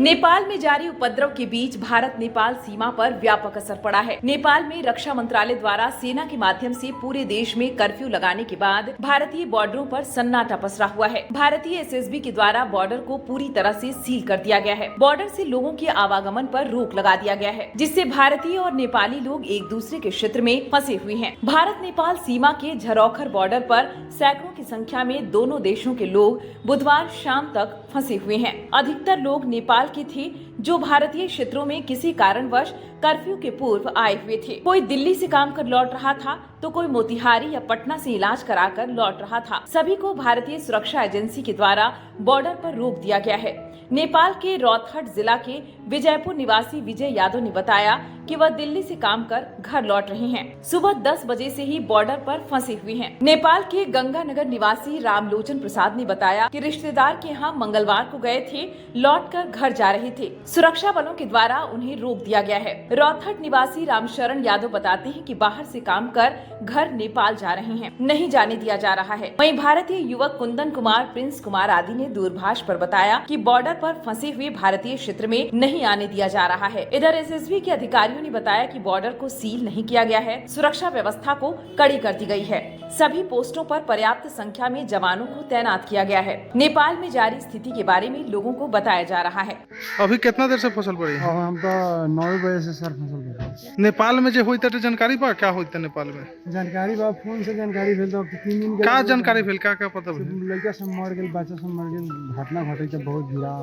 नेपाल में जारी उपद्रव के बीच भारत नेपाल सीमा पर व्यापक असर पड़ा है। नेपाल में रक्षा मंत्रालय द्वारा सेना के माध्यम से पूरे देश में कर्फ्यू लगाने के बाद भारतीय बॉर्डरों पर सन्नाटा पसरा हुआ है। भारतीय एसएसबी के द्वारा बॉर्डर को पूरी तरह से सील कर दिया गया है। बॉर्डर से लोगों के आवागमन पर रोक लगा दिया गया है, जिससे भारतीय और नेपाली लोग एक दूसरे के क्षेत्र में फंसे हुए हैं। भारत नेपाल सीमा के झरोखर बॉर्डर पर सैकड़ों की संख्या में दोनों देशों के लोग बुधवार शाम तक फंसे हुए हैं। अधिकतर लोग नेपाल के थे, जो भारतीय क्षेत्रों में किसी कारणवश कर्फ्यू के पूर्व आए हुए थे। कोई दिल्ली से काम कर लौट रहा था, तो कोई मोतिहारी या पटना से इलाज कराकर लौट रहा था। सभी को भारतीय सुरक्षा एजेंसी के द्वारा बॉर्डर पर रोक दिया गया है। नेपाल के रौतहट जिला के विजयपुर निवासी विजय यादव ने बताया कि वह दिल्ली से काम कर घर लौट रहे हैं। सुबह 10 बजे से ही बॉर्डर पर फंसे हुए हैं। नेपाल के गंगानगर निवासी रामलोचन प्रसाद ने बताया कि रिश्तेदार के यहाँ मंगलवार को गए थे, लौटकर घर जा रहे थे। सुरक्षा बलों के द्वारा उन्हें रोक दिया गया है। रौतहट निवासी रामशरण यादव बताते हैं कि बाहर से काम कर घर नेपाल जा रहे हैं, नहीं जाने दिया जा रहा है। वहीं भारतीय युवक कुंदन कुमार, प्रिंस कुमार आदि ने दूरभाष पर बताया कि बॉर्डर पर फंसे हुए भारतीय क्षेत्र में नहीं आने दिया जा रहा है। इधर एसएसबी के अधिकारियों ने बताया कि बॉर्डर को सील नहीं किया गया है, सुरक्षा व्यवस्था को कड़ी कर दी गई है। सभी पोस्टों पर पर्याप्त संख्या में जवानों को तैनात किया गया है। नेपाल में जारी स्थिति के बारे में लोगों को बताया जा रहा है। अभी कितना देर से फसल पड़ी है? हम तो 9 बजे से सर फसल पड़ी। नेपाल में जो होता है जानकारी बा, क्या होता है नेपाल में? जानकारी बा, फोन से जानकारी भेल तो 3 दिन का जानकारी भेल, क्या पता भेल? लड़का सब मर गेल, बच्चा सब मर गेल, घटना घटे तो बहुत गिरा।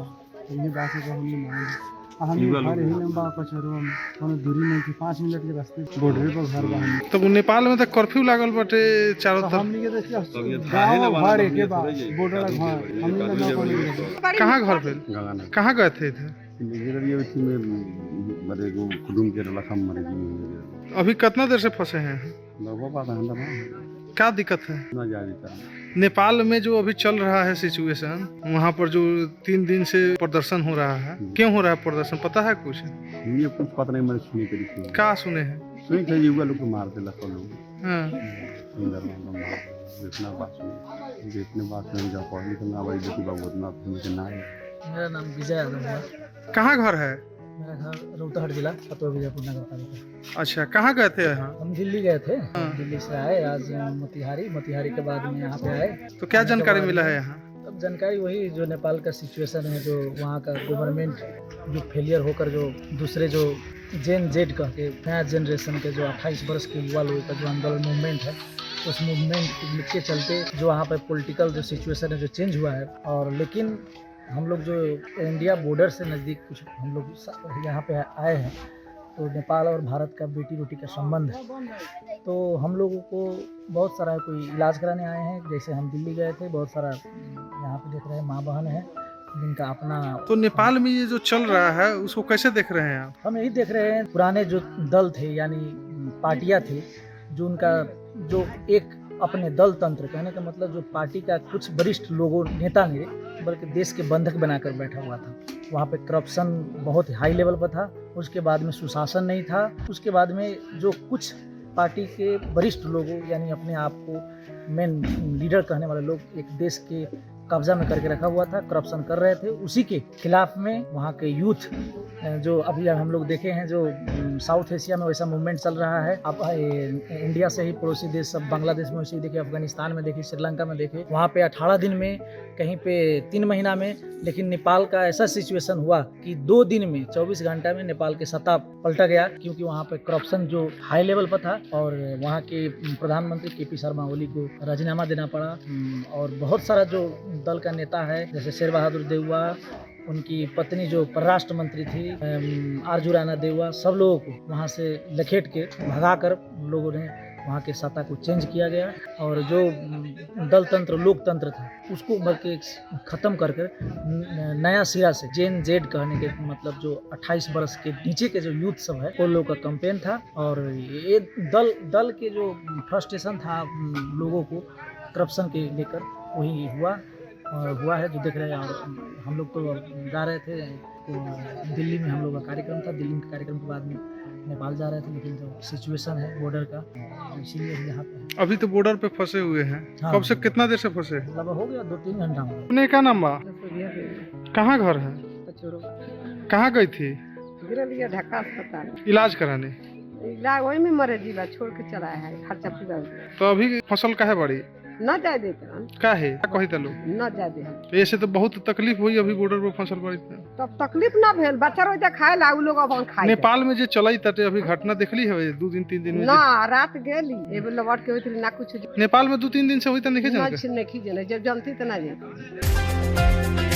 ये बात है हम नहीं मानेंगे। हम घर ही लंबा कचरो हम दूरी नहीं थी, 5 मिनट के रास्ते बॉर्डर पर घर बा। तो नेपाल में तो कर्फ्यू लागल बाटे चारों तरफ। हमनी के तो गांव घर एक बा, बॉर्डर घर हमनी ना कोई। कहां घर भेल? कहां गए थे इधर? अभी कितना देर से फंसे हैं? क्या दिक्कत है? नेपाल में जो अभी चल रहा है सिचुएशन, वहाँ पर जो 3 दिन से प्रदर्शन हो रहा है, क्यों हो रहा है प्रदर्शन, पता है कुछ? ये कुछ पता नहीं, मैंने सुनी करी। क्या सुने हैं? सुनी थे युवा लोग को मार देला सब लोग। हाँ। जितना बात सुनी, जितने बात नहीं जा पढ़ लिखना भाई बेटी बाबू उतना मुझे ना है। मेरा नाम विजय यादव है। कहाँ घर है? मेरा घर रौतहट जिला खतवा विजयपुर नगर पालिका। अच्छा, कहाँ गए थे यहाँ? हम दिल्ली गए थे। दिल्ली से आए आज मोतिहारी के बाद में यहाँ पे आए। तो क्या जानकारी मिला है यहाँ? अब जानकारी वही जो नेपाल का सिचुएशन है, जो वहाँ का गवर्नमेंट जो फेलियर होकर जो दूसरे जो जेन जेड का के नया जनरेशन के जो 28 वर्ष के युवा लोगों का जो आंदोलन मूवमेंट है, उस मूवमेंट के चलते जो वहाँ पर पॉलिटिकल जो सिचुएशन है जो चेंज हुआ है। और लेकिन हम लोग जो इंडिया बॉर्डर से नज़दीक कुछ हम लोग यहाँ पे आए हैं, तो नेपाल और भारत का बेटी रोटी का संबंध है। तो हम लोगों को बहुत सारा कोई इलाज कराने आए हैं, जैसे हम दिल्ली गए थे, बहुत सारा यहाँ पे देख रहे हैं माँ बहन है जिनका अपना। तो नेपाल में ये जो चल रहा है उसको कैसे देख रहे हैं आप? हम यही देख रहे हैं, पुराने जो दल थे यानी पार्टियाँ थी, जो उनका जो एक अपने दल तंत्र, कहने का मतलब जो पार्टी का कुछ वरिष्ठ लोगों नेता ने बल्कि देश के बंधक बनाकर बैठा हुआ था। वहाँ पे करप्शन बहुत हाई लेवल पर था, उसके बाद में सुशासन नहीं था, उसके बाद में जो कुछ पार्टी के वरिष्ठ लोगों यानी अपने आप को मेन लीडर कहने वाले लोग एक देश के कब्जा में करके रखा हुआ था, करप्शन कर रहे थे। उसी के खिलाफ में वहाँ के यूथ जो अभी हम लोग देखे हैं, जो साउथ एशिया में वैसा मूवमेंट चल रहा है। अब इंडिया से ही पड़ोसी देश सब, बांग्लादेश में वैसे ही देखे, अफगानिस्तान में देखे, श्रीलंका में देखे, वहाँ पे 18 दिन में, कहीं पे 3 महीना में। लेकिन नेपाल का ऐसा सिचुएशन हुआ कि 2 दिन में 24 घंटा में नेपाल के सत्ता पलटा गया, क्योंकि वहाँ पे करप्शन जो हाई लेवल पर था और वहाँ के प्रधानमंत्री KP शर्मा ओली को राजीनामा देना पड़ा। और बहुत सारा जो दल का नेता है, जैसे शेर बहादुर देउवा, उनकी पत्नी जो परराष्ट्र मंत्री थी आरजू राणा देउवा, सब लोगों को वहाँ से लखेट के भगाकर लोगों ने वहाँ के सत्ता को चेंज किया गया। और जो दल तंत्र लोकतंत्र था उसको बल्कि ख़त्म करके नया सिरा से जेन जेड कहने के मतलब जो 28 वर्ष के नीचे के जो यूथ सब है, वो लोगों का कैंपेन था। और ये दल के जो फ्रस्ट्रेशन था लोगों को करप्शन के लेकर, वही हुआ है जो देख रहे हैं। और हम लोग तो जा रहे थे, तो दिल्ली में हम लोग का कार्यक्रम था, दिल्ली के कार्यक्रम के बाद में नेपाल जा रहे थे, लेकिन जो सिचुएशन है बॉर्डर का, इसीलिए हम यहाँ पे। अभी तो बॉर्डर पे फंसे हुए हैं। हाँ, कब से कितना देर से फंसे? मतलब हो गया 2-3 घंटा में। अपने क्या नाम बा? कहाँ घर है? चोरों कहाँ गई थी गिरल लिया ढक्का अस्पताल इलाज कराने? इलाज वही में मरे जीवा छोड़ के चला है खर्चा पूरा हो गया। तो अभी फसल काहे बड़ी न जाए देते हम काहे कही तलो? न जाए दे हम तो ऐसे तो बहुत तकलीफ हुई अभी बॉर्डर पर फसल बड़ी थी। तब तकलीफ ना भेल बच्चा रोज खाए ला उ लोग अपन खाए नेपाल में जो चलाई तटे अभी घटना देखली है 2 दिन 3 दिन में ना रात गेली एबे लौट के होती ना कुछ नेपाल में 2-3 दिन से हुई तो नहीं जाना नहीं जब जानती तो ना जाती।